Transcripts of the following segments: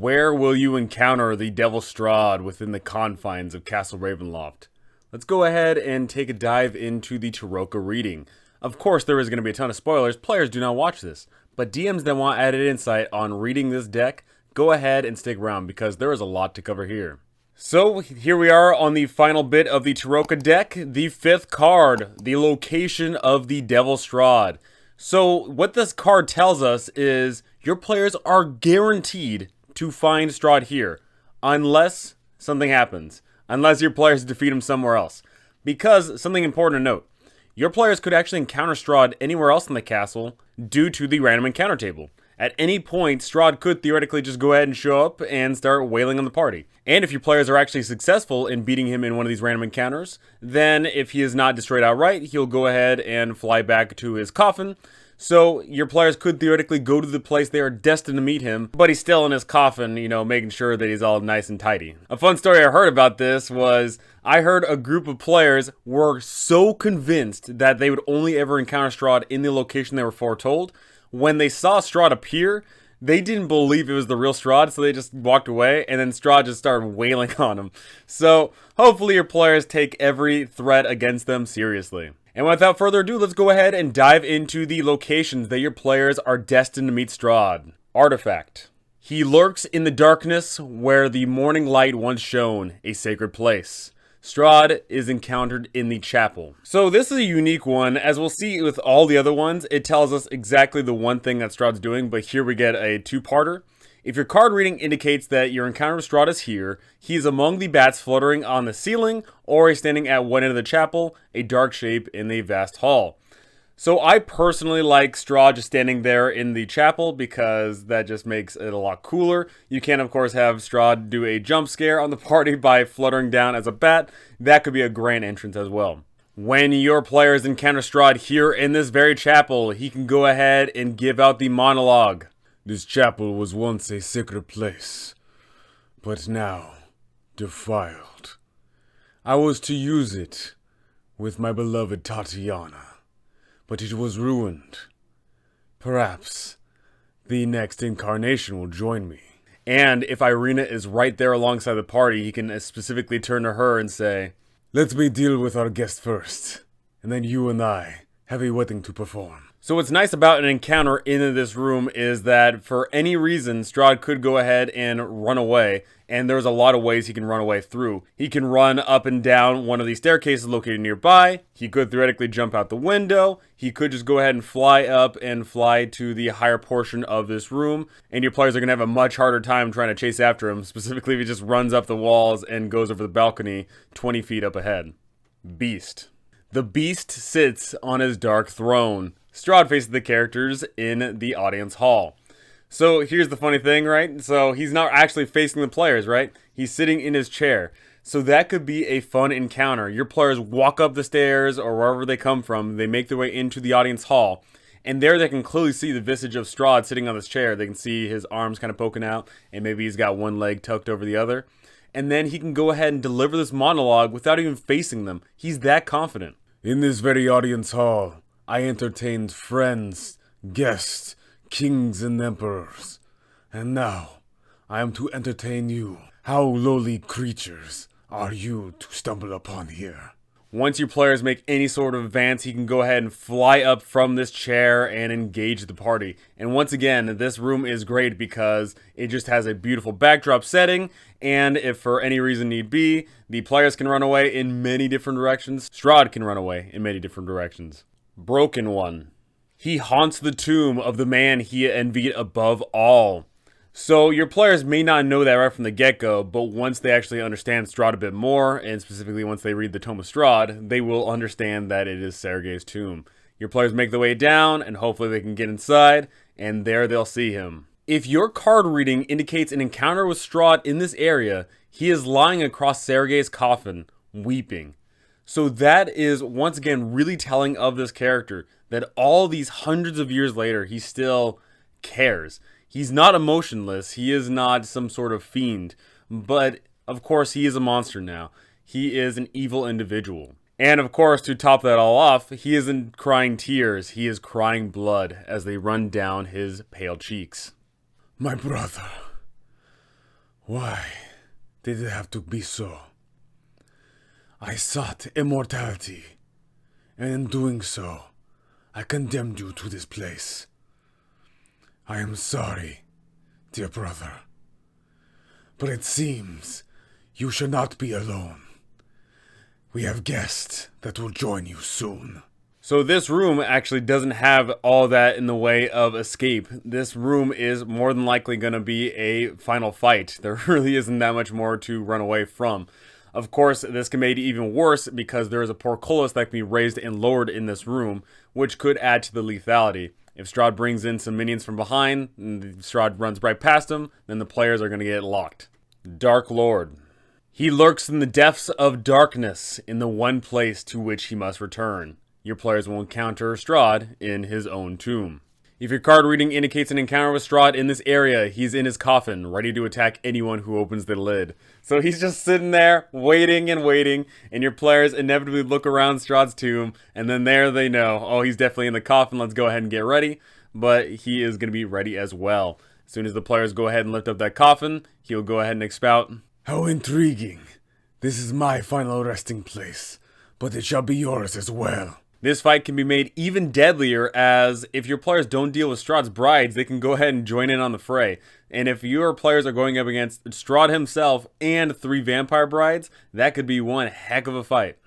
Where will you encounter the Devil Strahd within the confines of Castle Ravenloft? Let's go ahead and take a dive into the Tarokka reading. Of course, there is going to be a ton of spoilers. Players do not watch this. But DMs that want added insight on reading this deck, go ahead and stick around because there is a lot to cover here. So, here we are on the final bit of the Tarokka deck, the 5th card, the location of the Devil Strahd. So, what this card tells us is your players are guaranteed to find Strahd here, unless something happens. Unless your players defeat him somewhere else. Because, something important to note, your players could actually encounter Strahd anywhere else in the castle due to the random encounter table. At any point, Strahd could theoretically just go ahead and show up and start wailing on the party. And if your players are actually successful in beating him in one of these random encounters, then if he is not destroyed outright, he'll go ahead and fly back to his coffin. So your players could theoretically go to the place they are destined to meet him, but he's still in his coffin, making sure that he's all nice and tidy. A fun story I heard about this was, I heard a group of players were so convinced that they would only ever encounter Strahd in the location they were foretold. When they saw Strahd appear, they didn't believe it was the real Strahd, so they just walked away, and then Strahd just started wailing on them. So, hopefully your players take every threat against them seriously. And without further ado, let's go ahead and dive into the locations that your players are destined to meet Strahd. Artifact. He lurks in the darkness where the morning light once shone, a sacred place. Strahd is encountered in the chapel. So this is a unique one. As we'll see with all the other ones, it tells us exactly the one thing that Strahd's doing, but here we get a two-parter. If your card reading indicates that your encounter with Strahd is here, he is among the bats fluttering on the ceiling, or he's standing at one end of the chapel, a dark shape in the vast hall. So I personally like Strahd just standing there in the chapel because that just makes it a lot cooler. You can, of course, have Strahd do a jump scare on the party by fluttering down as a bat. That could be a grand entrance as well. When your players encounter Strahd here in this very chapel, he can go ahead and give out the monologue. This chapel was once a sacred place, but now defiled. I was to use it with my beloved Tatiana, but it was ruined. Perhaps the next incarnation will join me. And if Irina is right there alongside the party, he can specifically turn to her and say, "Let me deal with our guest first, and then you and I have a wedding to perform." So what's nice about an encounter in this room is that for any reason, Strahd could go ahead and run away, and there's a lot of ways he can run away through. He can run up and down one of these staircases located nearby. He could theoretically jump out the window. He could just go ahead and fly up and fly to the higher portion of this room, and your players are going to have a much harder time trying to chase after him, specifically if he just runs up the walls and goes over the balcony 20 feet up ahead. Beast. The Beast sits on his dark throne. Strahd faces the characters in the audience hall. So here's the funny thing, right? So he's not actually facing the players, right? He's sitting in his chair. So that could be a fun encounter. Your players walk up the stairs or wherever they come from. They make their way into the audience hall. And there they can clearly see the visage of Strahd sitting on this chair. They can see his arms kind of poking out. And maybe he's got one leg tucked over the other. And then he can go ahead and deliver this monologue without even facing them. He's that confident. In this very audience hall, I entertained friends, guests, kings and emperors. And now, I am to entertain you. How lowly creatures are you to stumble upon here? Once your players make any sort of advance, he can go ahead and fly up from this chair and engage the party. And once again, this room is great because it just has a beautiful backdrop setting, and if for any reason need be, the players can run away in many different directions. Strahd can run away in many different directions. Broken One. He haunts the tomb of the man he envied above all. So your players may not know that right from the get-go, but once they actually understand Strahd a bit more, and specifically once they read the Tome of Strahd, they will understand that it is Sergei's tomb. Your players make their way down, and hopefully they can get inside, and there they'll see him. If your card reading indicates an encounter with Strahd in this area, he is lying across Sergei's coffin, weeping. So that is, once again, really telling of this character, that all these hundreds of years later, he still cares. He's not emotionless, he is not some sort of fiend, but of course he is a monster now. He is an evil individual. And of course, to top that all off, he isn't crying tears, he is crying blood as they run down his pale cheeks. My brother, Why did it have to be so? I sought immortality, and in doing so, I condemned you to this place. I am sorry, dear brother, but it seems you should not be alone. We have guests that will join you soon. So this room actually doesn't have all that in the way of escape. This room is more than likely going to be a final fight. There really isn't that much more to run away from. Of course, this can make it even worse because there is a portcullis that can be raised and lowered in this room, which could add to the lethality. If Strahd brings in some minions from behind, and Strahd runs right past them, then the players are going to get locked. Darklord. He lurks in the depths of darkness in the one place to which he must return. Your players will encounter Strahd in his own tomb. If your card reading indicates an encounter with Strahd in this area, he's in his coffin, ready to attack anyone who opens the lid. So he's just sitting there, waiting and waiting, and your players inevitably look around Strahd's tomb, and then there they know, oh, he's definitely in the coffin, let's go ahead and get ready. But he is going to be ready as well. As soon as the players go ahead and lift up that coffin, he'll go ahead and expout. How intriguing. This is my final resting place, but it shall be yours as well. This fight can be made even deadlier, as if your players don't deal with Strahd's brides, they can go ahead and join in on the fray. And if your players are going up against Strahd himself and 3 vampire brides, that could be one heck of a fight.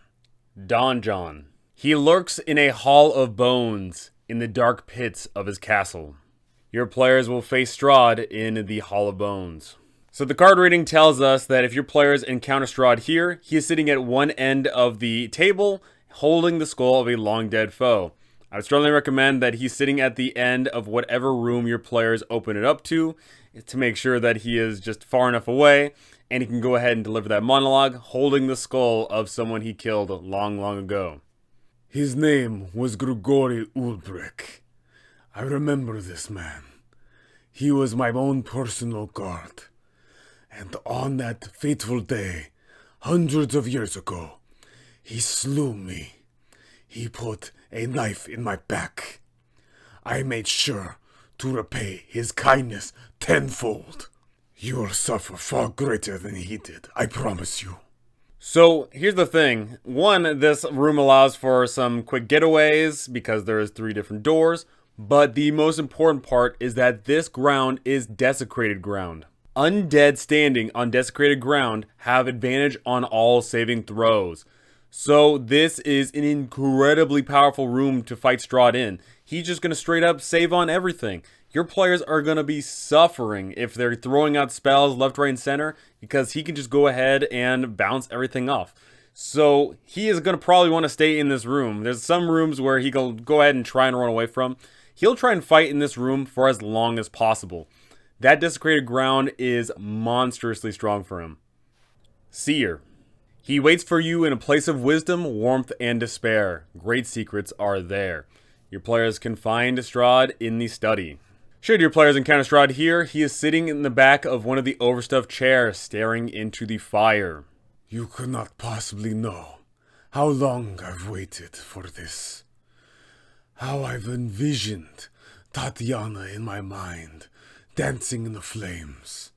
Donjon. He lurks in a hall of bones in the dark pits of his castle. Your players will face Strahd in the Hall of Bones. So the card reading tells us that if your players encounter Strahd here, he is sitting at one end of the table, holding the skull of a long dead foe. I would strongly recommend that he's sitting at the end of whatever room your players open it up to make sure that he is just far enough away, and he can go ahead and deliver that monologue, holding the skull of someone he killed long, long ago. His name was Grigori Ulbrich. I remember this man. He was my own personal guard. And on that fateful day, hundreds of years ago, he slew me. He put a knife in my back. I made sure to repay his kindness tenfold. You will suffer far greater than he did, I promise you. So here's the thing. One, this room allows for some quick getaways because there's 3 different doors. But the most important part is that this ground is desecrated ground. Undead standing on desecrated ground have advantage on all saving throws. So this is an incredibly powerful room to fight Strahd in. He's just going to straight up save on everything. Your players are going to be suffering if they're throwing out spells left, right, and center, because he can just go ahead and bounce everything off. So he is going to probably want to stay in this room. There's some rooms where he can go ahead and try and run away from. He'll try and fight in this room for as long as possible. That desecrated ground is monstrously strong for him. Seer. He waits for you in a place of wisdom, warmth, and despair. Great secrets are there. Your players can find Strahd in the study. Should your players encounter Strahd here, he is sitting in the back of one of the overstuffed chairs, staring into the fire. You could not possibly know how long I've waited for this. How I've envisioned Tatiana in my mind, dancing in the flames.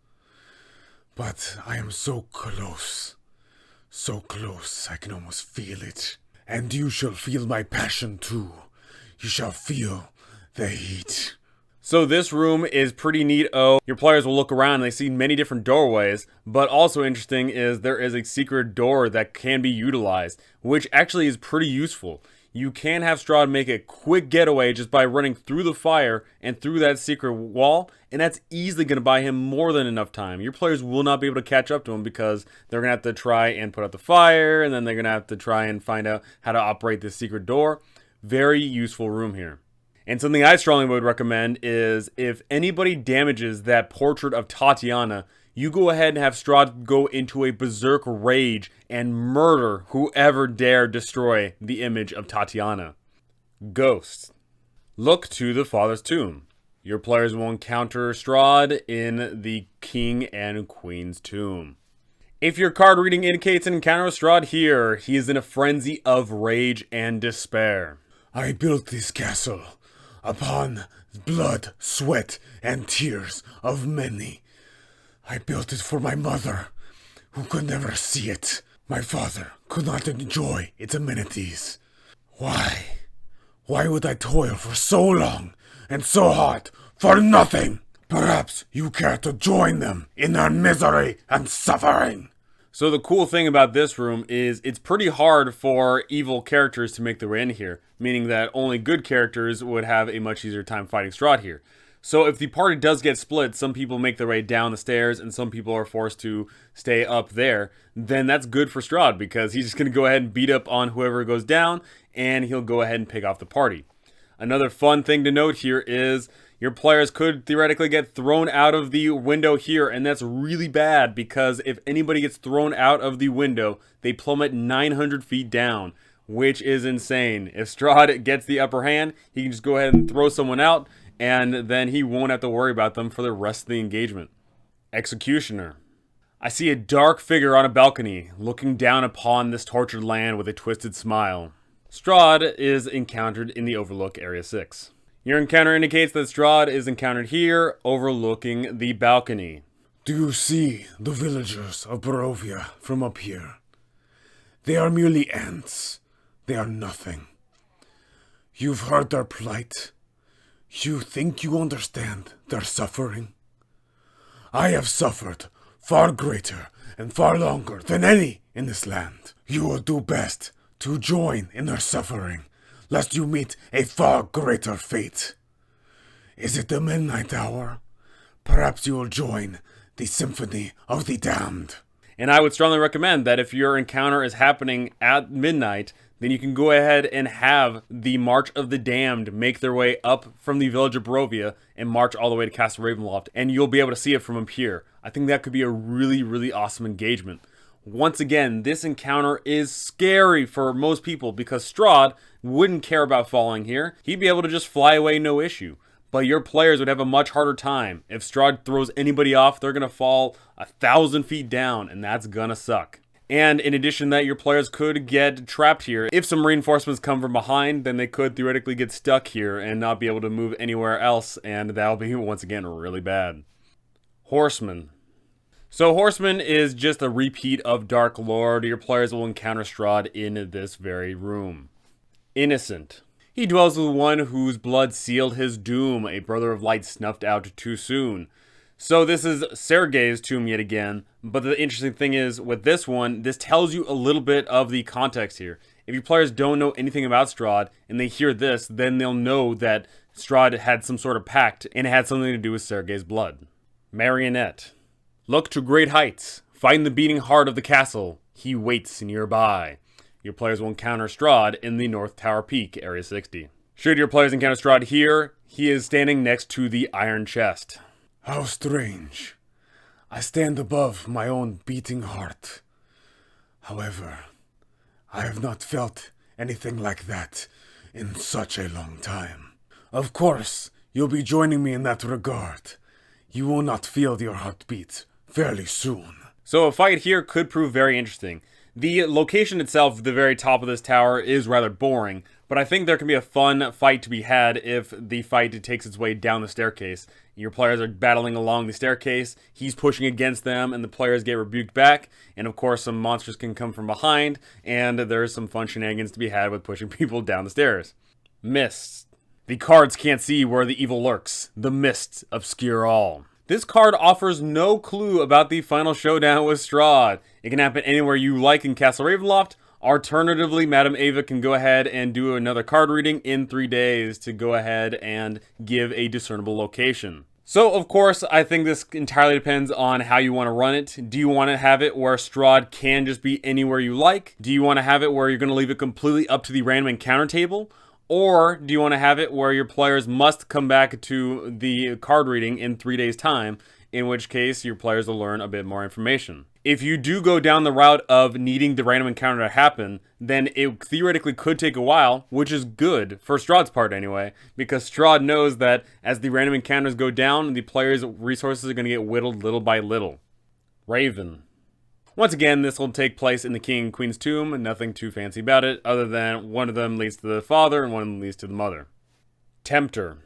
But I am so close I can almost feel it. And you shall feel my passion too. You shall feel the heat. So this room is pretty neat-o. Your players will look around and they see many different doorways, but also interesting is there is a secret door that can be utilized, which actually is pretty useful. You can have Strahd make a quick getaway just by running through the fire and through that secret wall, and that's easily going to buy him more than enough time. Your players will not be able to catch up to him because they're going to have to try and put out the fire, and then they're going to have to try and find out how to operate this secret door. Very useful room here. And something I strongly would recommend is if anybody damages that portrait of Tatiana, you go ahead and have Strahd go into a berserk rage and murder whoever dare destroy the image of Tatiana. Ghosts. Look to the father's tomb. Your players will encounter Strahd in the king and queen's tomb. If your card reading indicates an encounter with Strahd here, he is in a frenzy of rage and despair. I built this castle upon blood, sweat, and tears of many. I built it for my mother, who could never see it. My father could not enjoy its amenities. Why? Why would I toil for so long and so hard for nothing? Perhaps you care to join them in their misery and suffering. So the cool thing about this room is it's pretty hard for evil characters to make their way in here, meaning that only good characters would have a much easier time fighting Strahd here. So if the party does get split, some people make their way down the stairs and some people are forced to stay up there, then that's good for Strahd because he's just going to go ahead and beat up on whoever goes down and he'll go ahead and pick off the party. Another fun thing to note here is your players could theoretically get thrown out of the window here, and that's really bad because if anybody gets thrown out of the window, they plummet 900 feet down, which is insane. If Strahd gets the upper hand, he can just go ahead and throw someone out, and then he won't have to worry about them for the rest of the engagement. Executioner. I see a dark figure on a balcony, looking down upon this tortured land with a twisted smile. Strahd is encountered in the Overlook Area 6. Your encounter indicates that Strahd is encountered here, overlooking the balcony. Do you see the villagers of Barovia from up here? They are merely ants. They are nothing. You've heard their plight. You think you understand their suffering? I have suffered far greater and far longer than any in this land. You will do best to join in their suffering, lest you meet a far greater fate. Is it the midnight hour? Perhaps you will join the Symphony of the Damned. And I would strongly recommend that if your encounter is happening at midnight, then you can go ahead and have the March of the Damned make their way up from the village of Barovia and march all the way to Castle Ravenloft, and you'll be able to see it from up here. I think that could be a really, really awesome engagement. Once again, this encounter is scary for most people because Strahd wouldn't care about falling here. He'd be able to just fly away no issue. But your players would have a much harder time. If Strahd throws anybody off, they're going to fall 1,000 feet down, and that's going to suck. And in addition to that, your players could get trapped here. If some reinforcements come from behind, then they could theoretically get stuck here and not be able to move anywhere else, and that'll be, once again, really bad. Horseman. So Horseman is just a repeat of Darklord. Your players will encounter Strahd in this very room. Innocent. He dwells with one whose blood sealed his doom, a brother of light snuffed out too soon. So this is Sergei's tomb yet again, but the interesting thing is, with this one, this tells you a little bit of the context here. If your players don't know anything about Strahd, and they hear this, then they'll know that Strahd had some sort of pact, and it had something to do with Sergei's blood. Marionette. Look to great heights. Find the beating heart of the castle. He waits nearby. Your players will encounter Strahd in the North Tower Peak, Area 60. Should your players encounter Strahd here, he is standing next to the iron chest. How strange. I stand above my own beating heart. However, I have not felt anything like that in such a long time. Of course, you'll be joining me in that regard. You will not feel your heartbeat fairly soon. So a fight here could prove very interesting. The location itself at the very top of this tower is rather boring, but I think there can be a fun fight to be had if the fight takes its way down the staircase. Your players are battling along the staircase, he's pushing against them, and the players get rebuked back, and of course some monsters can come from behind, and there's some fun shenanigans to be had with pushing people down the stairs. Mists. The cards can't see where the evil lurks. The mists obscure all. This card offers no clue about the final showdown with Strahd. It can happen anywhere you like in Castle Ravenloft. Alternatively, Madame Ava can go ahead and do another card reading in 3 days to go ahead and give a discernible location. So, of course, I think this entirely depends on how you want to run it. Do you want to have it where Strahd can just be anywhere you like? Do you want to have it where you're going to leave it completely up to the random encounter table? Or do you want to have it where your players must come back to the card reading in 3 days' time, in which case your players will learn a bit more information? If you do go down the route of needing the random encounter to happen, then it theoretically could take a while, which is good, for Strahd's part anyway, because Strahd knows that as the random encounters go down, the players' resources are going to get whittled little by little. Raven. Once again, this will take place in the King and Queen's tomb, nothing too fancy about it, other than one of them leads to the father and one of them leads to the mother. Tempter.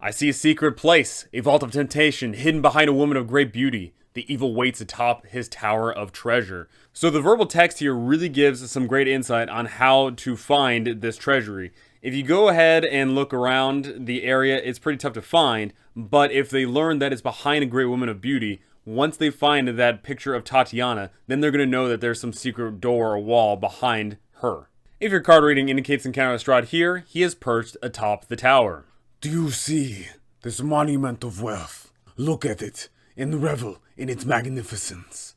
I see a secret place, a vault of temptation, hidden behind a woman of great beauty. The evil waits atop his tower of treasure. So the verbal text here really gives some great insight on how to find this treasury. If you go ahead and look around the area, it's pretty tough to find, but if they learn that it's behind a great woman of beauty, once they find that picture of Tatiana, then they're going to know that there's some secret door or wall behind her. If your card reading indicates encounter with Strahd here, he is perched atop the tower. Do you see this monument of wealth? Look at it and revel in its magnificence.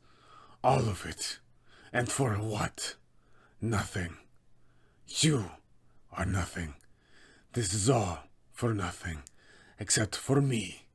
All of it. And for what? Nothing. You are nothing. This is all for nothing, except for me,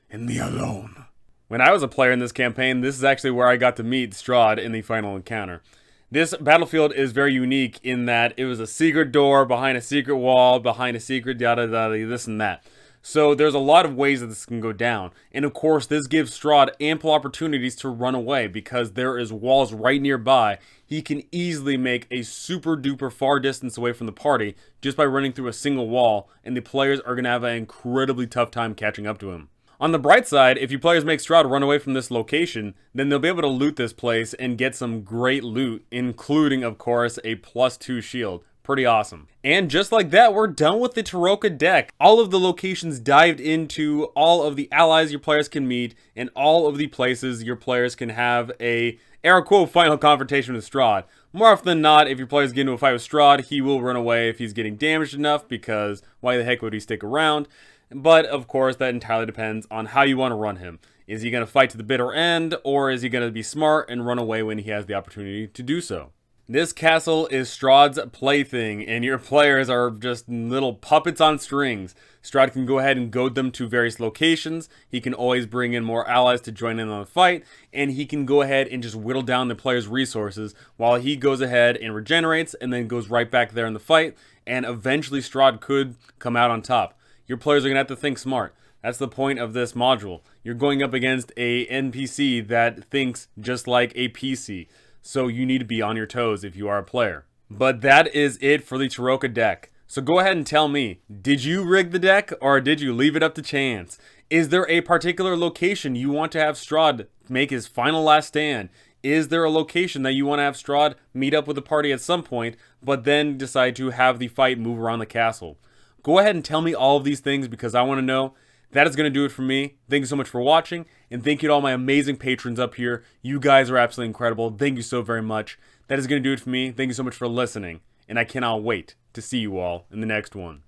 and me alone. When I was a player in this campaign, this is actually where I got to meet Strahd in the final encounter. This battlefield is very unique in that it was a secret door behind a secret wall, behind a secret yada yada, this and that. So there's a lot of ways that this can go down. And of course, this gives Strahd ample opportunities to run away because there is walls right nearby. He can easily make a super duper far distance away from the party just by running through a single wall, and the players are going to have an incredibly tough time catching up to him. On the bright side, if you players make Strahd run away from this location, then they'll be able to loot this place and get some great loot, including, of course, a +2 shield. Pretty awesome. And just like that, we're done with the Tarokka deck. All of the locations dived into, all of the allies your players can meet, and all of the places your players can have a air quote final confrontation with Strahd. More often than not, if your players get into a fight with Strahd, he will run away if he's getting damaged enough, because why the heck would he stick around? But of course, that entirely depends on how you want to run him. Is he going to fight to the bitter end, or is he going to be smart and run away when he has the opportunity to do so? This castle is Strahd's plaything, and your players are just little puppets on strings. Strahd can go ahead and goad them to various locations. He can always bring in more allies to join in on the fight, and he can go ahead and just whittle down the players' resources while he goes ahead and regenerates and then goes right back there in the fight, and eventually Strahd could come out on top. Your players are going to have to think smart. That's the point of this module. You're going up against a NPC that thinks just like a PC. So you need to be on your toes if you are a player. But that is it for the Tarokka deck. So go ahead and tell me, did you rig the deck or did you leave it up to chance? Is there a particular location you want to have Strahd make his final last stand? Is there a location that you want to have Strahd meet up with the party at some point, but then decide to have the fight move around the castle? Go ahead and tell me all of these things because I want to know. That is going to do it for me. Thank you so much for watching, and thank you to all my amazing patrons up here. You guys are absolutely incredible. Thank you so very much. That is going to do it for me. Thank you so much for listening, and I cannot wait to see you all in the next one.